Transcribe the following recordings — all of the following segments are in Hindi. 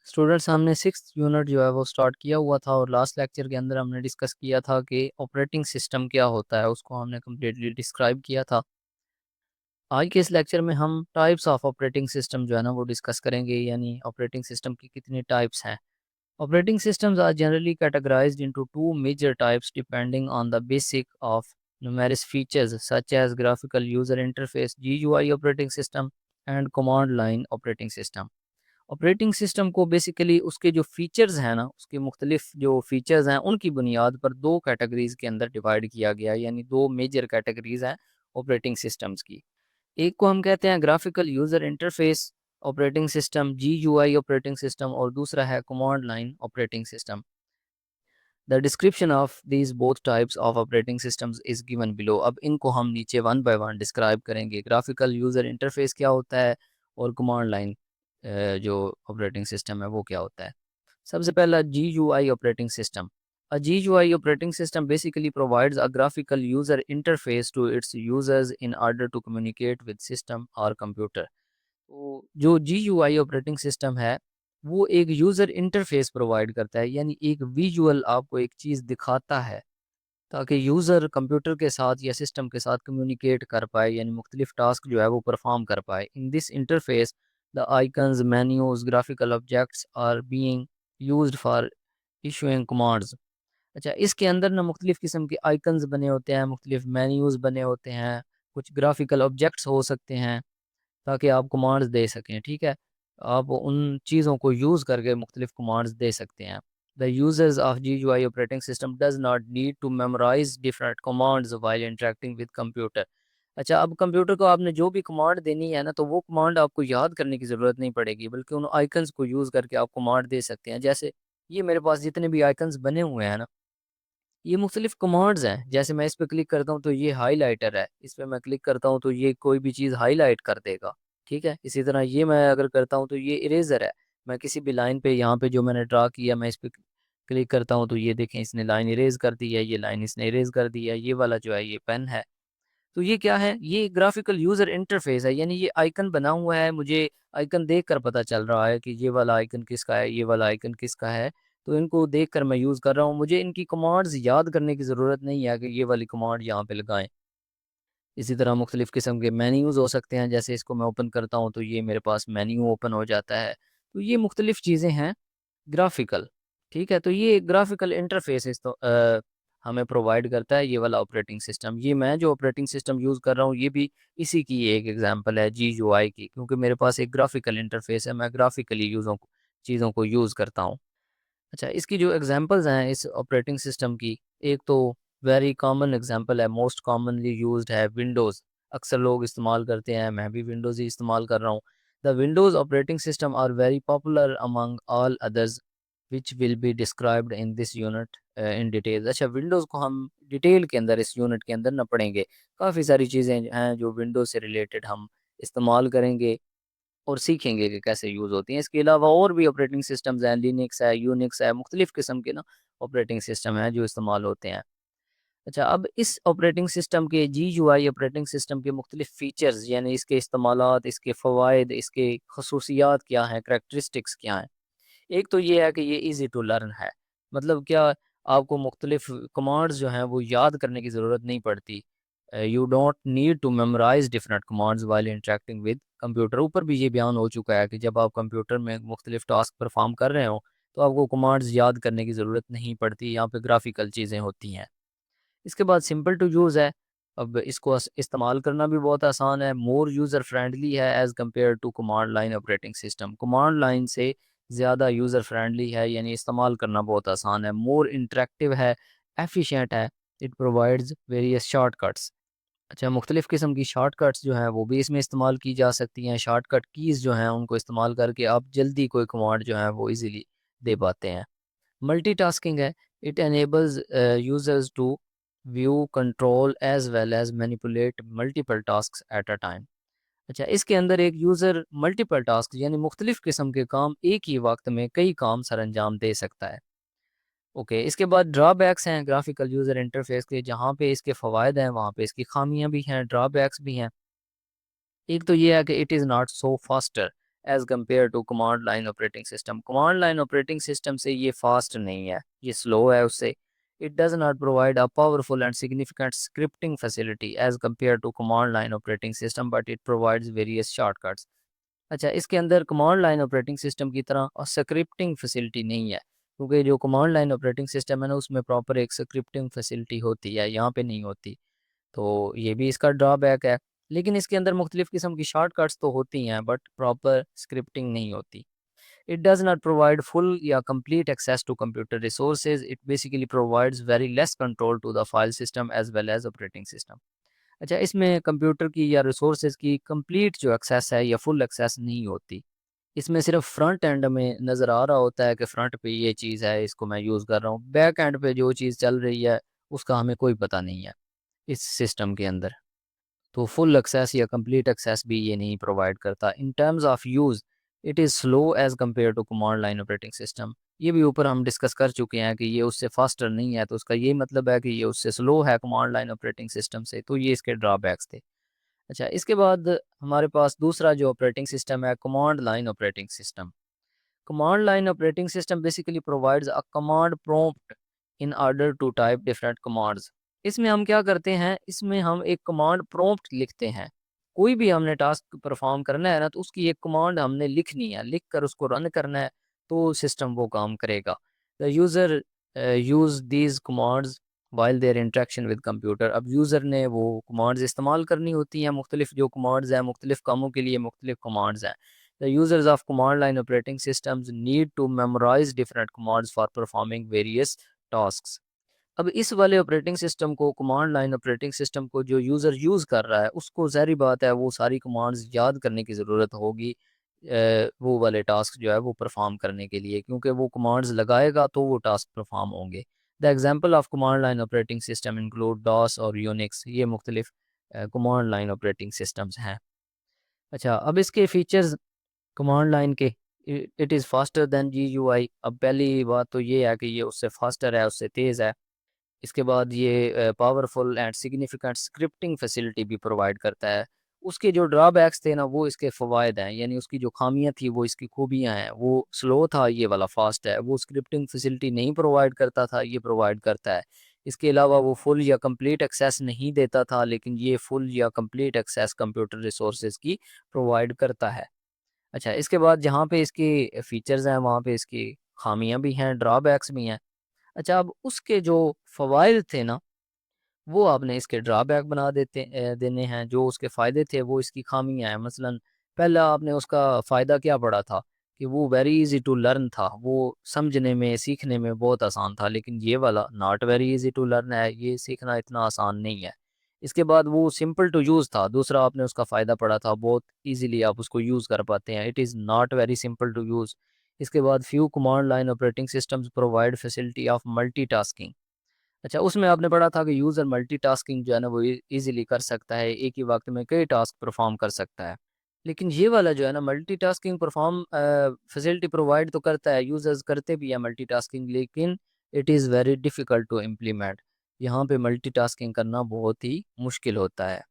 स्टूडेंट्स, हमने सिक्स यूनिट जो है वो स्टार्ट किया हुआ था और लास्ट लेक्चर के अंदर हमने डिस्कस किया था कि ऑपरेटिंग सिस्टम क्या होता है, उसको हमने कम्प्लीटली डिस्क्राइब किया था। आज के इस लेक्चर में हम टाइप्स ऑफ ऑपरेटिंग सिस्टम जो है ना वो डिस्कस करेंगे, यानी ऑपरेटिंग सिस्टम की कितने टाइप्स हैं। Operating systems are generally categorised into two major types depending on the basic of numerous features such as graphical user interface GUI operating system and command line operating system। Operating system को बेसिकली उसके जो फीचर्स हैं ना, उसके मुख्तलिफ जो फीचर्स हैं उनकी बुनियाद पर दो कैटेगरीज के अंदर डिवाइड किया गया है, यानी दो मेजर कैटेगरीज हैं ऑपरेटिंग सिस्टम्स की। एक को हम कहते हैं graphical user interface operating system GUI operating system, और दूसरा है command line operating system. The description of these both types of operating systems is given below. अब इनको हम नीचे वन बाय वन डिस्क्राइब करेंगे। ग्राफिकल यूज़र इंटरफेस क्या होता है और कमांड लाइन जो ऑपरेटिंग सिस्टम है वो क्या होता है। सबसे पहला GUI operating system. A GUI operating system basically provides a graphical user interface to its users in order to communicate with system or computer। तो जो GUI ऑपरेटिंग सिस्टम है वो एक यूज़र इंटरफेस प्रोवाइड करता है, यानी एक विजुअल आपको एक चीज़ दिखाता है ताकि यूज़र कंप्यूटर के साथ या सिस्टम के साथ कम्युनिकेट कर पाए, यानी मुख्तलिफ टास्क जो है वो परफॉर्म कर पाए। In this interface the icons menus graphical objects are being used for issuing commands. अच्छा, इसके अंदर ना मुख्तलिफ किस्म के आइकन्स बने होते हैं, मुख्तलिफ मेन्यूज बने होते हैं, कुछ ग्राफिकल ऑब्जेक्ट्स हो सकते हैं ताकि आप कमांड्स दे सकें। ठीक है, आप उन चीज़ों को यूज़ करके मुख्तलिफ कमांड्स दे सकते हैं। The users of GUI operating system does not need to memorise different commands while interacting with computer. अच्छा, अब कंप्यूटर को आपने जो भी कमांड देनी है ना, तो वो कमांड आपको याद करने की ज़रूरत नहीं पड़ेगी, बल्कि उन आइकन्स को यूज़ करके आप कमांड दे सकते हैं। जैसे ये मेरे पास जितने भी आइकन्स बने हुए हैं ना, ये मुख्तलिफ कमांड्स हैं। जैसे मैं इस पे क्लिक करता हूँ तो ये हाईलाइटर है, इस पे मैं क्लिक करता हूँ तो ये कोई भी चीज़ हाईलाइट कर देगा। ठीक है, इसी तरह ये मैं अगर करता हूँ तो ये इरेजर है। मैं किसी भी लाइन पे यहाँ पे जो मैंने ड्रा किया, मैं इस पे क्लिक करता हूँ तो ये देखें इसने लाइन इरेज कर दी है, ये लाइन इसने इरेज कर दी है। ये वाला जो है ये पेन है। तो ये क्या है, ये ग्राफिकल यूजर इंटरफेस है, यानी ये आइकन बना हुआ है, मुझे आइकन देखकर पता चल रहा है कि ये वाला आइकन किसका है, ये वाला आइकन किसका है। तो इनको देखकर मैं यूज़ कर रहा हूँ, मुझे इनकी कमांड्स याद करने की ज़रूरत नहीं है कि ये वाली कमांड यहाँ पे लगाएं। इसी तरह मुख्तलिफ़ किस्म के मेन्यूज़ हो सकते हैं, जैसे इसको मैं ओपन करता हूँ तो ये मेरे पास मेन्यू ओपन हो जाता है। तो ये मुख्तलिफ़ चीज़ें हैं ग्राफिकल। ठीक है, तो ये ग्राफिकल इंटरफेस हमें प्रोवाइड करता है ये वाला ऑपरेटिंग सिस्टम। ये मैं जो ऑपरेटिंग सिस्टम यूज़ कर रहा हूँ ये भी इसी की एक एग्जांपल है GUI की, क्योंकि मेरे पास एक ग्राफिकल इंटरफेस है, मैं ग्राफिकली चीज़ों को यूज़ करता हूँ। अच्छा, इसकी जो एग्जांपल्स हैं इस ऑपरेटिंग सिस्टम की, एक तो वेरी कॉमन एग्जांपल है, मोस्ट कॉमनली यूज्ड है विंडोज़। अक्सर लोग इस्तेमाल करते हैं, मैं भी विंडोज़ ही इस्तेमाल कर रहा हूँ। The Windows operating system are very popular among all others which will be described in this unit in detail. अच्छा, विंडोज़ को हम डिटेल के अंदर इस यूनिट के अंदर न पढ़ेंगे। काफ़ी सारी चीज़ें हैं जो विंडोज़ से रिलेटेड हम इस्तेमाल करेंगे और सीखेंगे कि कैसे यूज़ होती हैं। इसके अलावा और भी ऑपरेटिंग सिस्टम्स हैं, लिनक्स है, यूनिक्स है, मुख्तलिफ़ किस्म के ना ऑपरेटिंग सिस्टम हैं जो इस्तेमाल होते हैं। अच्छा, अब इस ऑपरेटिंग सिस्टम के GUI ऑपरेटिंग सिस्टम के मुख्तलिफ़ फ़ीचर्स, यानी इसके इस्तेमालात, इसके फ़वाइद, इसके खसूसियात क्या हैं, करैक्टरिस्टिक्स क्या हैं। एक तो ये है कि ये ईज़ी टू लर्न है। मतलब क्या, आपको मुख्तलिफ़ कमांड्स जो हैं वो याद करने की ज़रूरत नहीं पड़ती। You don't need to memorise different commands while interacting with computer. ऊपर भी ये बयान हो चुका है कि जब आप कंप्यूटर में मुख्तलिफ़ टास्क परफॉर्म कर रहे हो तो आपको कमांड्स याद करने की ज़रूरत नहीं पड़ती, यहाँ पे ग्राफिकल चीज़ें होती हैं। इसके बाद सिंपल टू यूज़ है। अब इसको इस्तेमाल करना भी बहुत आसान है, मोर यूज़र फ्रेंडली है as compared to command line operating system. Command line से ज़्यादा यूज़र फ्रेंडली है, यानी इस्तेमाल करना बहुत आसान है। मोर इंटरेक्टिव है, एफिशिएंट है, इट प्रोवाइड्स वेरियस शॉर्टकट्स। अच्छा, मुख्तलिफ़ किस्म की शॉर्टकट्स जो हैं वो भी इसमें इस्तेमाल की जा सकती हैं। शॉर्टकट कीज़ जो हैं उनको इस्तेमाल करके आप जल्दी कोई कमांड जो है वो ईज़िली दे पाते हैं। मल्टीटास्किंग है, it enables users to view, control as well as manipulate multiple tasks at a time। अच्छा, इसके अंदर एक यूज़र मल्टीपल टास्क यानी मुख्तलिफ किस्म के काम एक ही वक्त में कई काम सर अंजाम दे सकता है। ओके, इसके बाद ड्रॉबैक्स हैं ग्राफिकल यूज़र इंटरफेस के। जहाँ पे इसके फ़वाइद हैं वहाँ पे इसकी खामियां भी हैं, ड्रॉबैक्स भी हैं। एक तो ये है कि it is not so faster as compared to command line operating system. Command line operating system से ये फास्ट नहीं है, ये स्लो है उससे। It does not provide a powerful and significant scripting facility as compared to command line operating system, but it provides various shortcuts. अच्छा, इसके अंदर कमांड लाइन ऑपरेटिंग सिस्टम की तरह स्क्रिप्टिंग फैसिलिटी नहीं है, क्योंकि जो कमांड लाइन ऑपरेटिंग सिस्टम है ना, उसमें प्रॉपर एक स्क्रिप्टिंग फैसिलिटी होती है, यहाँ पे नहीं होती। तो ये भी इसका ड्रॉबैक है। लेकिन इसके अंदर मुख्तलिफ़ किस्म की शॉर्टकट्स तो होती हैं, बट प्रॉपर स्क्रिप्टिंग नहीं होती। It does not provide full या complete access to computer resources. It basically provides very less control to the file system as well as operating system. अच्छा, इसमें कंप्यूटर की या रिसोर्सेज की कंप्लीट जो एक्सेस है या फुल एक्सेस नहीं होती। इसमें सिर्फ फ्रंट एंड में नज़र आ रहा होता है कि फ्रंट पे ये चीज़ है, इसको मैं यूज़ कर रहा हूँ। बैक एंड पे जो चीज़ चल रही है, उसका हमें कोई पता नहीं है इस सिस्टम के अंदर। तो फुल एक्सेस या कंप्लीट एक्सेस भी ये नहीं प्रोवाइड करता। In terms of use, it is slow as compared to command line operating system. ये भी ऊपर हम डिस्कस कर चुके हैं कि ये उससे फास्टर नहीं है, तो उसका ये मतलब है कि ये उससे स्लो है कमांड लाइन ऑपरेटिंग सिस्टम से। तो ये इसके ड्रॉबैक्स थे। अच्छा, इसके बाद हमारे पास दूसरा जो ऑपरेटिंग सिस्टम है, command line operating system. Command line operating system basically provides a command prompt in order to type different commands. इसमें हम क्या करते हैं, इसमें हम एक कमांड प्रॉम्प्ट लिखते हैं। कोई भी हमने टास्क परफॉर्म करना है ना, तो उसकी एक कमांड हमने लिखनी है, लिख कर उसको रन करना है, तो सिस्टम वो काम करेगा। The user use these commands while there interaction with computer. अब यूज़र ने वो कमांड्स इस्तेमाल करनी होती हैं, मुख्तलिफ जो कमांड्स हैं, मुख्तलिफ कामों के लिए मुख्तलिफ कमांड्स हैं। The users of command line operating systems need to memorize different commands for performing various tasks. अब इस वाले ऑपरेटिंग सिस्टम को, कमांड लाइन ऑपरेटिंग सिस्टम को जो यूज़र यूज़ कर रहा है, उसको ज़ाहिर बात है वो सारी कमांड्स याद करने की ज़रूरत होगी वो वाले टास्क जो है वो परफॉर्म करने के लिए, क्योंकि वो कमांड्स लगाएगा तो वो टास्क परफॉर्म होंगे। The example of command line operating system include DOS और यूनिक्स। ये मुख्तलिफ कमांड लाइन ऑपरेटिंग सिस्टम्स हैं। अच्छा, अब इसके फीचर्स कमांड लाइन के, it is faster than GUI. अब पहली बात तो ये है कि ये उससे फास्टर है, उससे तेज़ है। इसके बाद ये powerful and significant scripting facility भी प्रोवाइड करता है। उसके जो ड्रॉबैक्स थे ना, वो इसके फ़वाइद हैं, यानी उसकी जो खामियां थी वो इसकी खूबियां हैं। वो स्लो था, ये वाला फास्ट है। वो स्क्रिप्टिंग फैसिलिटी नहीं प्रोवाइड करता था, ये प्रोवाइड करता है। इसके अलावा वो फुल या कंप्लीट एक्सेस नहीं देता था, लेकिन ये फुल या कंप्लीट एक्सेस कंप्यूटर रिसोर्सेज की प्रोवाइड करता है। अच्छा, इसके बाद जहाँ पे इसके फीचर्स हैं, वहाँ पे इसकी खामियां भी हैं, ड्रॉबैक्स भी हैं। अच्छा, अब उसके जो फ़वाइद थे ना, वो आपने इसके ड्रॉबैक बना देने हैं। जो उसके फ़ायदे थे वो इसकी खामियां हैं। मसलन पहला आपने उसका फ़ायदा क्या पढ़ा था कि वो वेरी इजी टू लर्न था, वो समझने में, सीखने में बहुत आसान था। लेकिन ये वाला not very easy to learn है, ये सीखना इतना आसान नहीं है। इसके बाद वो सिंपल टू यूज़ था। दूसरा आपने उसका फ़ायदा पढ़ा था, बहुत ईजिली आप उसको यूज़ कर पाते हैं। It is not very simple to use. इसके बाद few command line operating systems provide facility of multitasking. अच्छा, उसमें आपने पढ़ा था कि यूज़र मल्टीटास्किंग जो है ना, वो ईज़िली कर सकता है, एक ही वक़्त में कई टास्क परफ़ॉर्म कर सकता है। लेकिन ये वाला जो है ना, मल्टीटास्किंग फैसिलिटी प्रोवाइड तो करता है, यूज़र्स करते भी हैं मल्टीटास्किंग, लेकिन it is very difficult to implement. यहाँ पे मल्टीटास्किंग करना बहुत ही मुश्किल होता है।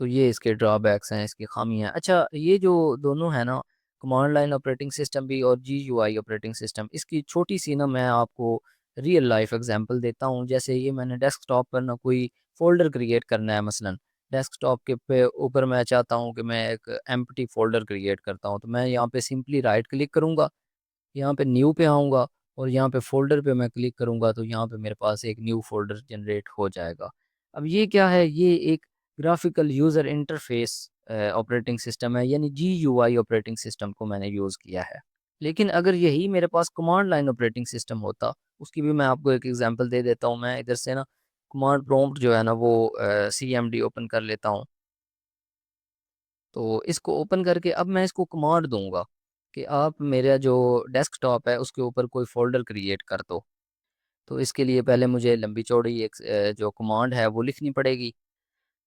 तो ये इसके ड्रॉबैक्स हैं, इसकी खामियाँ हैं। अच्छा, ये जो दोनों है ना, कमांड लाइन ऑपरेटिंग सिस्टम भी और जीयूआई ऑपरेटिंग सिस्टम, इसकी छोटी-सी ना मैं आपको रियल लाइफ एग्जांपल देता हूँ। जैसे ये मैंने डेस्कटॉप पर ना कोई फ़ोल्डर क्रिएट करना है मसलन, डेस्कटॉप के पे ऊपर मैं चाहता हूँ कि मैं एक एम्प्टी फ़ोल्डर क्रिएट करता हूँ, तो मैं यहाँ पे सिंपली राइट क्लिक करूँगा, यहाँ पे न्यू पे आऊँगा और यहाँ पे फ़ोल्डर पे मैं क्लिक करूँगा, तो यहाँ पे मेरे पास एक न्यू फ़ोल्डर जनरेट हो जाएगा। अब ये क्या है? ये एक graphical user interface operating system है, यानी जीयूआई ऑपरेटिंग सिस्टम को मैंने यूज़ किया है। लेकिन अगर यही मेरे पास कमांड लाइन ऑपरेटिंग सिस्टम होता, उसकी भी मैं आपको एक एग्ज़ाम्पल दे देता हूँ। मैं इधर से ना कमांड प्रॉम्प्ट जो है ना, वो सीएमडी ओपन कर लेता हूँ। तो इसको ओपन करके अब मैं इसको कमांड दूँगा कि आप मेरा जो डेस्कटॉप है उसके ऊपर कोई फ़ोल्डर क्रिएट कर दो। तो इसके लिए पहले मुझे लंबी चौड़ी एक जो कमांड है वो लिखनी पड़ेगी।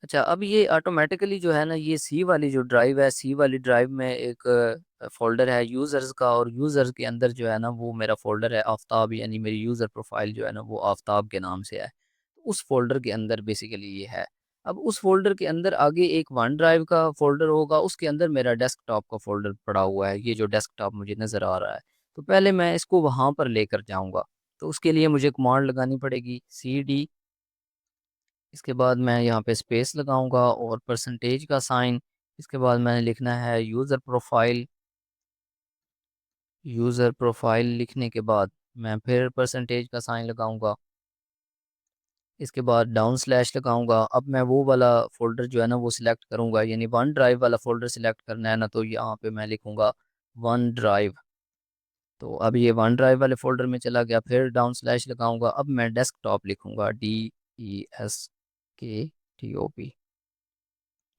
अच्छा, अब ये ऑटोमेटिकली जो है ना, ये सी वाली जो ड्राइव है, सी वाली ड्राइव में एक फ़ोल्डर है यूज़र्स का, और यूज़र्स के अंदर जो है ना, वो मेरा फ़ोल्डर है आफ़ताब, यानी मेरी यूज़र प्रोफ़ाइल जो है ना, वो आफ़ताब के नाम से है। उस फ़ोल्डर के अंदर बेसिकली ये है। अब उस फ़ोल्डर के अंदर आगे एक वन ड्राइव का फ़ोल्डर होगा, उसके अंदर मेरा डेस्कटॉप का फ़ोल्डर पड़ा हुआ है, ये जो डेस्कटॉप मुझे नज़र आ रहा है। तो पहले मैं इसको वहाँ पर लेकर जाऊँगा, तो उसके लिए मुझे कमांड लगानी पड़ेगी सीडी, इसके बाद मैं यहाँ पे स्पेस लगाऊँगा और परसेंटेज का साइन, इसके बाद मैंने लिखना है यूज़र प्रोफाइल लिखने के बाद मैं फिर परसेंटेज का साइन लगाऊँगा, इसके बाद डाउन स्लैश लगाऊंगा। अब मैं वो वाला फ़ोल्डर जो है ना वो सिलेक्ट करूंगा, यानी वन ड्राइव वाला फ़ोल्डर सिलेक्ट करना है ना, तो यहाँ पे मैं लिखूंगा वन ड्राइव। तो अब ये वन ड्राइव वाले फ़ोल्डर में चला गया, फिर डाउन स्लैश लगाऊंगा। अब मैं डेस्कटॉप लिखूंगा DESKTOP।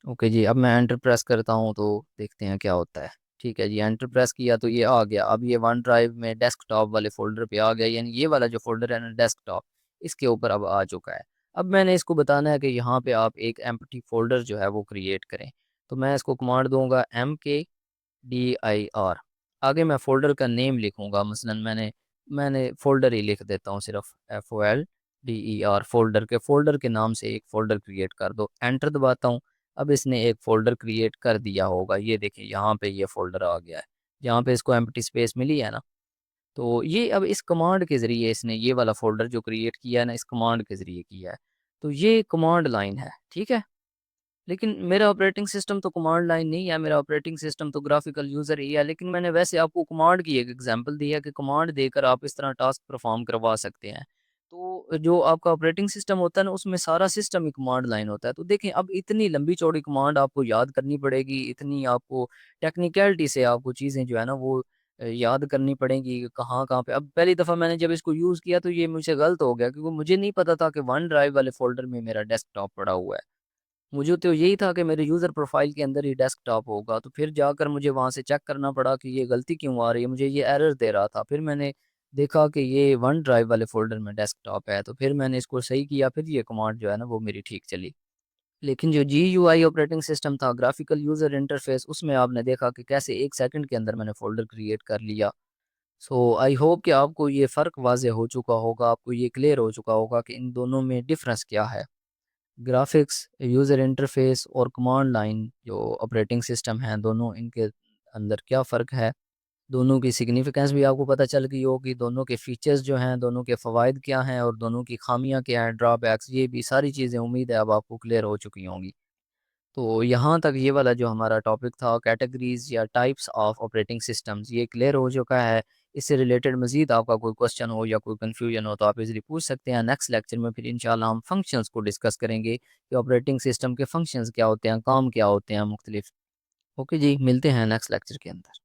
ओके जी, अब मैं एंटर प्रेस करता हूँ तो देखते हैं क्या होता है। ठीक है जी, एंटर प्रेस किया तो ये आ गया। अब ये वन ड्राइव में डेस्कटॉप वाले फ़ोल्डर पे आ गया, यानी ये वाला जो फ़ोल्डर है ना डेस्कटॉप, इसके ऊपर अब आ चुका है। अब मैंने इसको बताना है कि यहाँ पे आप एक एम्प्टी फ़ोल्डर जो है वो क्रिएट करें। तो मैं इसको कमांड दूंगा MKDIR। आगे मैं फ़ोल्डर का नेम लिखूंगा, मसलन मैंने फ़ोल्डर ही लिख देता हूँ, सिर्फ FOLDER। फ़ोल्डर के नाम से एक फ़ोल्डर क्रिएट कर दो। एंटर दबाता हूँ। अब इसने एक फ़ोल्डर क्रिएट कर दिया होगा, ये देखिए यहाँ पे ये फ़ोल्डर आ गया है, जहाँ पे इसको एम्प्टी स्पेस मिली है ना। तो ये अब इस कमांड के ज़रिए इसने ये वाला फ़ोल्डर जो क्रिएट किया है ना, इस कमांड के ज़रिए किया है। तो ये कमांड लाइन है, ठीक है। लेकिन मेरा ऑपरेटिंग सिस्टम तो कमांड लाइन नहीं है, मेरा ऑपरेटिंग सिस्टम तो ग्राफिकल यूज़र ही है। लेकिन मैंने वैसे आपको कमांड की एक एग्जांपल दी है कि कमांड देकर आप इस तरह टास्क परफॉर्म करवा सकते हैं। तो जो आपका ऑपरेटिंग सिस्टम होता है ना, उसमें सारा सिस्टम ही कमांड लाइन होता है। तो देखें, अब इतनी लंबी चौड़ी कमांड आपको याद करनी पड़ेगी, इतनी आपको टेक्निकलिटी से आपको चीज़ें जो है ना वो याद करनी पड़ेगी कि कहाँ कहाँ पे। अब पहली दफ़ा मैंने जब इसको यूज़ किया तो ये मुझसे गलत हो गया, क्योंकि मुझे नहीं पता था कि वन ड्राइव वाले फ़ोल्डर में मेरा डेस्कटॉप पड़ा हुआ है। मुझे तो यही था कि मेरे यूज़र प्रोफ़ाइल के अंदर ही डेस्कटॉप होगा, तो फिर जाकर मुझे वहाँ से चेक करना पड़ा कि ये गलती क्यों आ रही है, मुझे ये एरर दे रहा था। फिर मैंने देखा कि ये वन ड्राइव वाले फ़ोल्डर में डेस्कटॉप है, तो फिर मैंने इसको सही किया, फिर ये कमांड जो है ना वो मेरी ठीक चली। लेकिन जो GUI ऑपरेटिंग सिस्टम था, ग्राफिकल यूज़र इंटरफ़ेस, उसमें आपने देखा कि कैसे 1 सेकंड के अंदर मैंने फ़ोल्डर क्रिएट कर लिया। सो आई होप कि आपको ये फ़र्क वाज़ेह हो चुका होगा, आपको ये क्लियर हो चुका होगा कि इन दोनों में डिफ़रेंस क्या है। ग्राफ़िक्स, यूज़र इंटरफ़ेस और कमांड लाइन जो ऑपरेटिंग सिस्टम हैं, दोनों इनके अंदर क्या फ़र्क है। दोनों की सिग्निफ़िकेंस भी आपको पता चल गई होगी, दोनों के फ़ीचर्स जो हैं, दोनों के फ़वाइद क्या हैं और दोनों की ख़ामियाँ क्या हैं, ड्रॉबैक्स, ये भी सारी चीज़ें उम्मीद है अब आपको क्लियर हो चुकी होंगी। तो यहाँ तक ये वाला जो हमारा टॉपिक था, कैटेगरीज़ या टाइप्स ऑफ ऑपरेटिंग सिस्टम्स, ये क्लियर हो चुका है। इससे रिलेटेड मज़ीद आपका कोई क्वेश्चन हो या कोई कन्फ्यूजन हो तो आप इज़िली पूछ सकते हैं। नेक्स्ट लेक्चर में फिर इंशाल्लाह हम फंक्शंस को डिस्कस करेंगे कि ऑपरेटिंग सिस्टम के फंक्शंस क्या होते हैं, काम क्या होते हैं मुख्तलिफ। ओके जी, मिलते हैं नेक्स्ट लेक्चर के अंदर।